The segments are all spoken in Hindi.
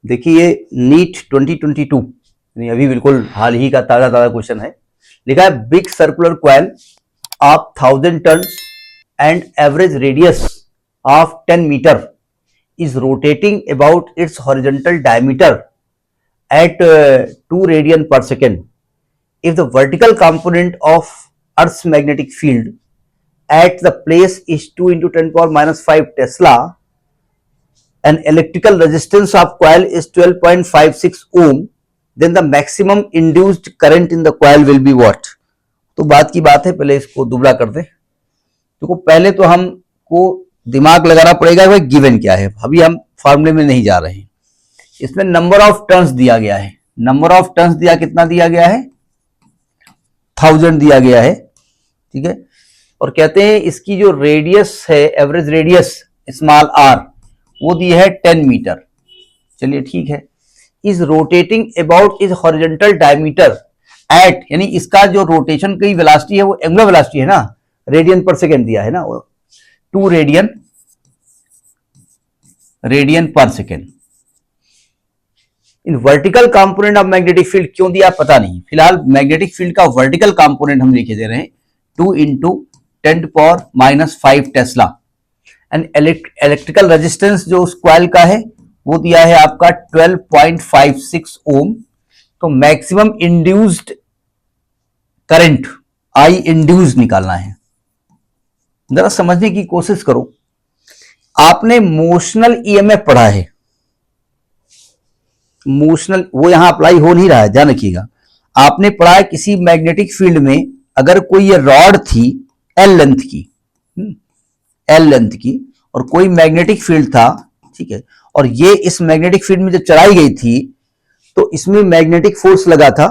देखिए नीट 2022 यानी अभी बिल्कुल हाल ही का ताजा ताजा क्वेश्चन है। लिखा है big circular coil of 1000 ton and average radius of 10 metre is rotating about its horizontal diameter at 2 radian per second. If the vertical component of Earth's magnetic field at the place is 2 into 10 power minus 5 Tesla and electrical resistance of coil is 12.56 ohm, then the maximum induced current in the coil will be what? तो बात की बात है, पहले इसको दुबला कर दे। तो पहले तो हमको दिमाग लगाना पड़ेगा भाई गिवन क्या है। अभी हम फॉर्मूले में नहीं जा रहे हैं। इसमें नंबर ऑफ टर्न्स दिया गया है। नंबर ऑफ टर्न्स दिया, कितना दिया गया है? 1000 दिया गया है, ठीक है। और कहते हैं इसकी जो रेडियस है, एवरेज रेडियस स्मॉल आर, वो दी है 10 मीटर। चलिए ठीक है। Is rotating about is horizontal diameter at, यानी इसका जो रोटेशन की वेलोसिटी है वो एंगुलर वेलोसिटी है ना, रेडियन पर सेकेंड दिया है ना, 2 रेडियन पर second. In vertical component of magnetic field क्यों दिया पता नहीं। फिलहाल मैग्नेटिक फील्ड का वर्टिकल कंपोनेंट हम लिखे दे रहे हैं 2 into 10⁻⁵ Tesla. And electrical resistance जो उस कॉइल का है वो दिया है आपका 12.56 ओम। तो maximum induced current I induce निकालना है। जरा समझने की कोशिश करो। आपने मोशनल ईएमएफ पढ़ा है, मोशनल वो यहां अप्लाई हो नहीं रहा है, ध्यान रखिएगा। आपने पढ़ा है किसी मैग्नेटिक फील्ड में अगर कोई ये रॉड थी एल लेंथ की, एल लेंथ की, और कोई मैग्नेटिक फील्ड था, ठीक है, और ये इस मैग्नेटिक फील्ड में जब चलाई गई थी तो इसमें मैग्नेटिक फोर्स लगा था।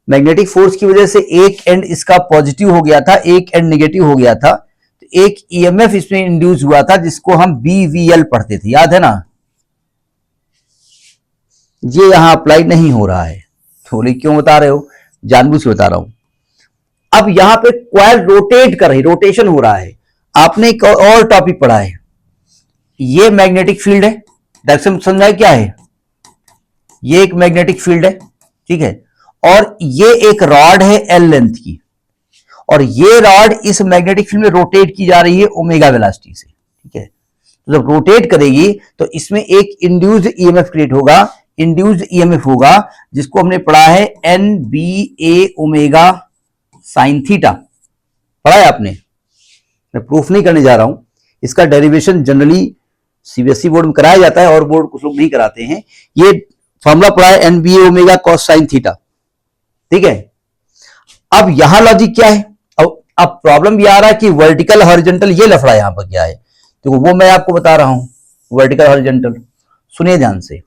मैग्नेटिक फोर्स की वजह से एक एंड इसका पॉजिटिव हो गया था, एक एंड नेगेटिव हो गया था, तो एक ईएमएफ इसमें इंड्यूस हुआ था जिसको हम बीवीएल पढ़ते थे, याद है ना। ये यहां अप्लाई नहीं हो रहा है। बोले क्यों बता रहे हो? जानबूझ के बता रहा हूं। अब यहां पे कॉइल रोटेट कर रही, रोटेशन हो रहा है। आपने एक और टॉपिक पढ़ा है, ये मैग्नेटिक फील्ड है, डायरेक्शन समझाए क्या है? ये एक मैग्नेटिक फील्ड है, ठीक है, और ये एक रॉड है एल लेंथ की, और ये रॉड इस मैग्नेटिक फील्ड में रोटेट की जा रही है ओमेगा वेलोसिटी से, ठीक है। तो जब रोटेट करेगी तो इसमें एक इंड्यूस्ड ईएमएफ क्रिएट होगा, इंड्यूस्ड ईएमएफ होगा जिसको हमने पढ़ा है N B A omega sine theta. पढ़ा है आपने? मैं प्रूफ नहीं करने जा रहा हूं, इसका डेरिवेशन जनरली सीबीएसई बोर्ड में कराया जाता है और बोर्ड कुछ लोग नहीं कराते हैं। ये फॉर्मूला पढ़ा है N B A omega cos sine theta, ठीक है। अब यहां लॉजिक क्या है? अब प्रॉब्लम यह आ रहा है कि वर्टिकल हॉरिजॉन्टल ये लफड़ा यहां पर क्या है, तो वो मैं आपको बता रहा हूं। वर्टिकल हॉरिजॉन्टल सुनिए ध्यान से।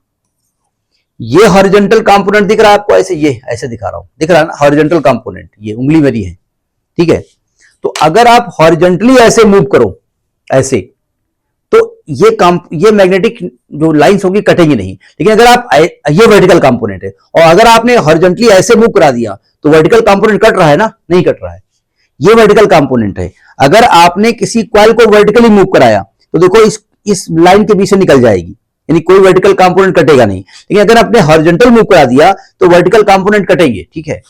ये हॉरिजॉन्टल कंपोनेंट दिख रहा है आपको, ऐसे, ये ऐसे दिखा रहा हूं, दिख रहा है ना हॉरिजॉन्टल कंपोनेंट, ये उंगली मेरी है, ठीक है। तो अगर आप हॉरिजॉन्टली ऐसे मूव करो, ऐसे, तो ये मैग्नेटिक जो लाइंस होगी कटेंगी नहीं। लेकिन अगर आप, ये वर्टिकल कंपोनेंट है, और अगर आपने हॉरिजॉन्टली ऐसे मूव करा दिया तो वर्टिकल कंपोनेंट कट रहा है ना? नहीं कट रहा है। ये वर्टिकल कंपोनेंट है। अगर आपने किसी कॉइल को वर्टिकली मूव कराया तो देखो इस लाइन के बीच से निकल जाएगी, यानी कोई वर्टिकल कंपोनेंट कटेगा नहीं। लेकिन अगर आपने हॉरिजॉन्टल मूव करा दिया तो वर्टिकल कंपोनेंट कटेंगे, ठीक है।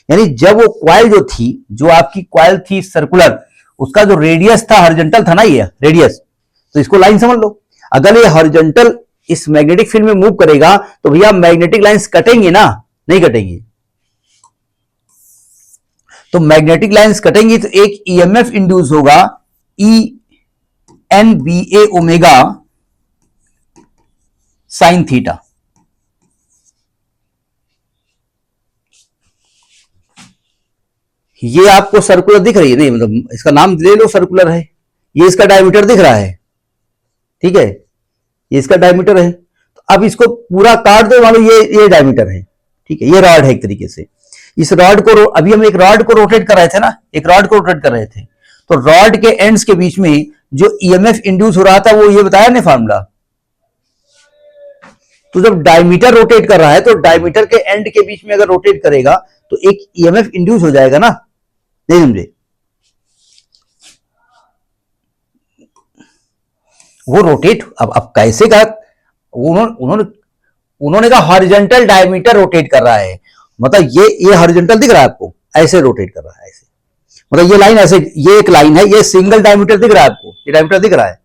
यानी जब वो कॉइल जो थी, जो आपकी कॉइल थी सर्कुलर, उसका जो रेडियस था हॉरिजॉन्टल था ना, ये रेडियस, तो इसको लाइन समझ लो। अगर ये हॉरिजॉन्टल इस मैग्नेटिक फील्ड में मूव करेगा तो भैया मैग्नेटिक लाइंस कटेंगे ना? नहीं कटेंगी। तो मैग्नेटिक लाइंस कटेंगी तो एक ईएमएफ इंड्यूस होगा, E N B A omega sine theta. ये आपको सर्कुलर दिख रही है? नहीं, मतलब इसका नाम ले लो, सर्कुलर है। ये इसका डायमीटर दिख रहा है, ठीक है, ये इसका डायमीटर है। तो अब इसको पूरा काट दो, मान लो ये डायमीटर है, ठीक है, ये रॉड है एक तरीके से। इस रॉड को, अभी हम एक रॉड को रोटेट कर रहे थे ना, एक रॉड को रोटेट कर रहे थे, तो रॉड के एंड्स के बीच में जो ईएमएफ इंड्यूस हो रहा था वो ये बताया ना फॉर्मूला। तो जब डायमीटर रोटेट कर रहा है तो डायमीटर के एंड के बीच में अगर रोटेट करेगा तो एक ईएमएफ इंड्यूस हो जाएगा ना? नहीं समझे? वो रोटेट, अब कैसे का, उन्होंने उन्होंने कहा हॉरिजॉन्टल डायमीटर रोटेट कर रहा है, मतलब ये हॉरिजॉन्टल दिख रहा है आपको, ऐसे रोटेट कर रहा है, ऐसे, मतलब ये लाइन ऐसे, ये एक लाइन है, ये सिंगल डायमीटर दिख रहा है आपको, ये डायमीटर दिख रहा है,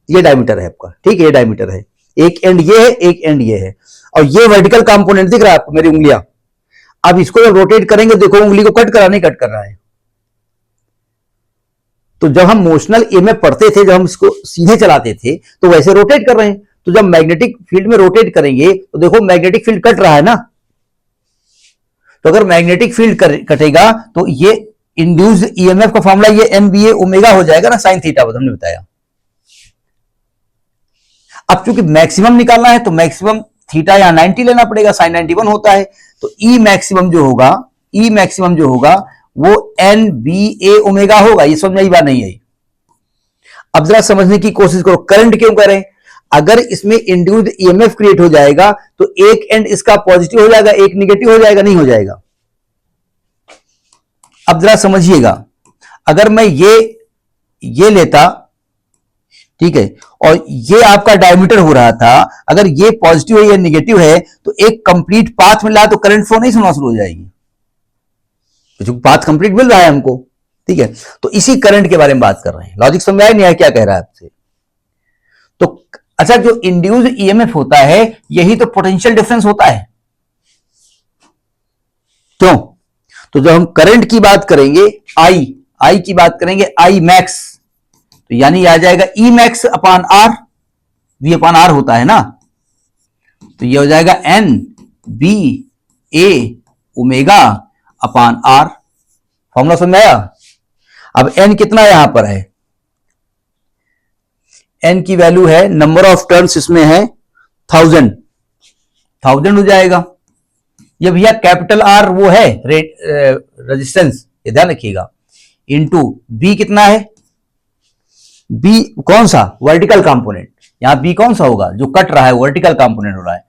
ये डायमीटर है आपका, ठीक है, ये डायमीटर है, एक एंड ये है, एक एंड ये है, और ये वर्टिकल कंपोनेंट दिख रहा है आपको, मेरी उंगलियां। अब इसको जब रोटेट करेंगे, देखो उंगली को कट करा, नहीं कट कर रहा है। तो जब हम मोशनल ईएमएफ पढ़ते थे, जब हम इसको सीधे चलाते थे, तो वैसे रोटेट कर रहे हैं। तो जब मैग्नेटिक फील्ड में रोटेट करेंगे, तो देखो मैग्नेटिक फील्ड कट रहा है ना, तो अगर मैग्नेटिक फील्ड कटेगा, तो ये इंड्यूस्ड ईएमएफ का फॉर्मूला ये NBA ओमेगा हो जाएगा ना, साइन थीटा, हमने बताया। अब चूंकि मैक्सिमम निकालना है, तो मैक्सिमम थीटा या 90 लेना पड़ेगा, साइन 91 होता है, तो ई मैक्सिमम जो होगा वो NBA ओमेगा होगा। ये समझ में आई बात नहीं आई? अब जरा समझने की कोशिश करो, करंट क्यों करें? अगर इसमें इंड्यूस्ड ईएमएफ क्रिएट हो जाएगा, तो एक एंड इसका पॉजिटिव हो जाएगा, एक निगेटिव हो जाएगा, नहीं हो जाएगा? अब जरा समझिएगा, अगर मैं ये लेता, ठीक है, और ये आपका डायमीटर हो रहा था, अगर ये पॉजिटिव है, ये निगेटिव है, तो एक कंप्लीट पाथ मिल रहा है, तो करंट फ्लो नहीं होना शुरू हो जाएगी, तो पाथ कंप्लीट मिल रहा है हमको, ठीक है। तो इसी करंट के बारे में बात कर रहे हैं। लॉजिक समझ आया नहीं आया क्या कह रहा है आपसे? तो अच्छा, जो इंड्यूस्ड ईएमएफ होता है, यही तो पोटेंशियल डिफरेंस होता है, क्यों? तो जब हम करंट की बात करेंगे, आई की बात करेंगे, आई मैक्स, तो यानी आ जाएगा E max upon R, V upon R होता है ना, तो ये हो जाएगा N B A omega upon R. Formula समझ आया? अब एन कितना यहां पर है? एन की वैल्यू है, नंबर ऑफ टर्न्स इसमें है 1000 हो जाएगा। ये भैया कैपिटल आर वो है रेजिस्टेंस, ये ध्यान रखिएगा, इंटू बी कितना है? बी कौन सा? Vertical component. यहां बी कौन सा होगा? जो कट रहा है, वर्टिकल कंपोनेंट हो रहा है,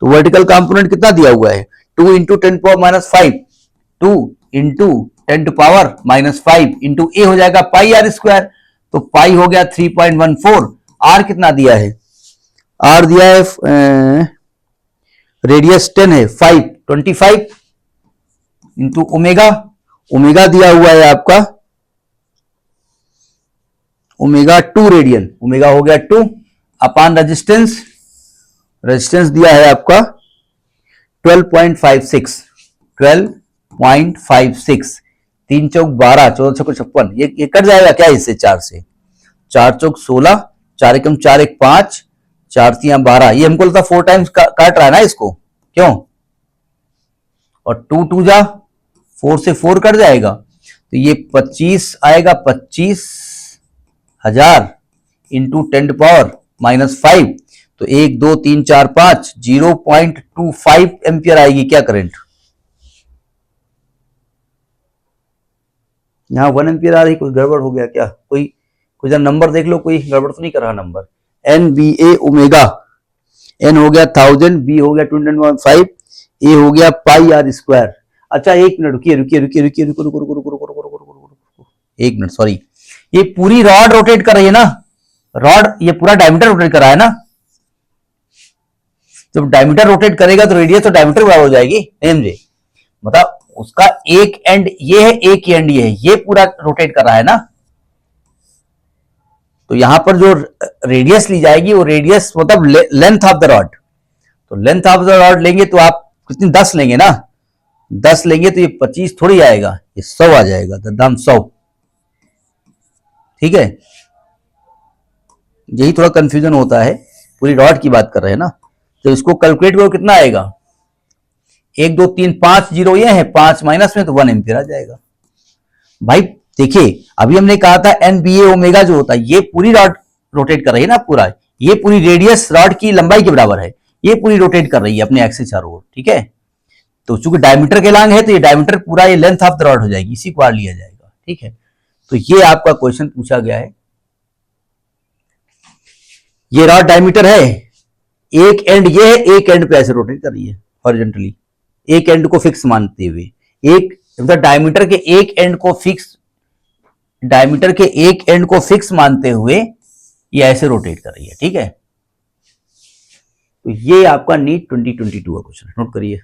तो वर्टिकल कंपोनेंट कितना दिया हुआ है? 2 इंटू 10⁻⁵, 2 इंटू 10⁻⁵ इंटू ए हो जाएगा पाई आर स्क्वायर, तो पाई हो गया 3.14। आर कितना दिया है? आर दिया है, रेडियस 10 है, 25 इंटू ओमेगा दिया हुआ है आपका, ओमेगा 2 रेडियन, ओमेगा हो गया 2 अपान रेजिस्टेंस दिया है आपका 12.56, 3 चौक 12, 14 चौक 56, ये कट जाएगा क्या इससे? 4 से, 4 चौक 16, 4 एकम 4 एक 5, 4 3 12, ये हमको लगता 4 टाइम्स काट रहा है ना इसको, क्यों? और 2 2 जा 4 से 4 कट जाएगा, तो ये 25 आएगा, 25,000 इंटू 10⁻⁵, तो 1 2 3 4 5, 0.25 एम्पियर आएगी क्या करंट? यहां 1 एम्पियर आ रही, कुछ गड़बड़ हो गया क्या? कोई नंबर देख लो, कोई गड़बड़ तो नहीं कर रहा नंबर? NBA ओमेगा, एन हो गया 1000, बी हो गया 2.5, ए हो गया पाई आर स्क्वायर। अच्छा एक मिनट रुकिए, एक मिनट, सॉरी, ये पूरी रॉड रोटेट कर रही है ना, रॉड ये पूरा डायमीटर रोटेट कर रहा है ना, जब डायमीटर रोटेट करेगा तो रेडियस तो डायमीटर बराबर हो जाएगी, नहीं समझे? मतलब उसका एक एंड ये है, एक एंड ये है, ये पूरा रोटेट कर रहा है ना, तो यहां पर जो रेडियस ली जाएगी वो रेडियस मतलब लेंथ ऑफ द रॉड, तो लेंथ ऑफ द रॉड लेंगे तो आप कितनी 10 लेंगे ना, 10 लेंगे तो ये 25 थोड़ी आएगा, ये 100 आ जाएगा, दाम 100, ठीक है। यही थोड़ा कंफ्यूजन होता है, पूरी रॉड की बात कर रहे हैं ना, तो इसको कैलकुलेट करो कितना आएगा, 1 2 3 5 जीरो ये है, 5 माइनस में तो 1 एम्पियर आ जाएगा। भाई देखिए, अभी हमने कहा था NBA ओमेगा जो होता है, ये पूरी रॉड रोटेट कर रही है ना, पूरा ये पूरी रेडियस रॉड की लंबाई के बराबर है, ये पूरी रोटेट कर रही है अपने एक्सिस चारों ओर, ठीक है। तो चूंकि डायमीटर के लांग है, तो ये डायमीटर पूरा ये लेंथ ऑफ द रॉड हो जाएगी, इसी को आर लिया जाएगा, ठीक है। तो ये आपका क्वेश्चन पूछा गया है, ये रॉड डायमीटर है, एक एंड ये है, एक एंड पे ऐसे रोटेट कर रही है हॉरिजॉन्टली, एक एंड को फिक्स मानते हुए, एक मतलब डायमीटर के एक एंड को फिक्स मानते हुए ये ऐसे रोटेट कर रही है, ठीक है। तो ये आपका नीट 2022 का क्वेश्चन, नोट करिए।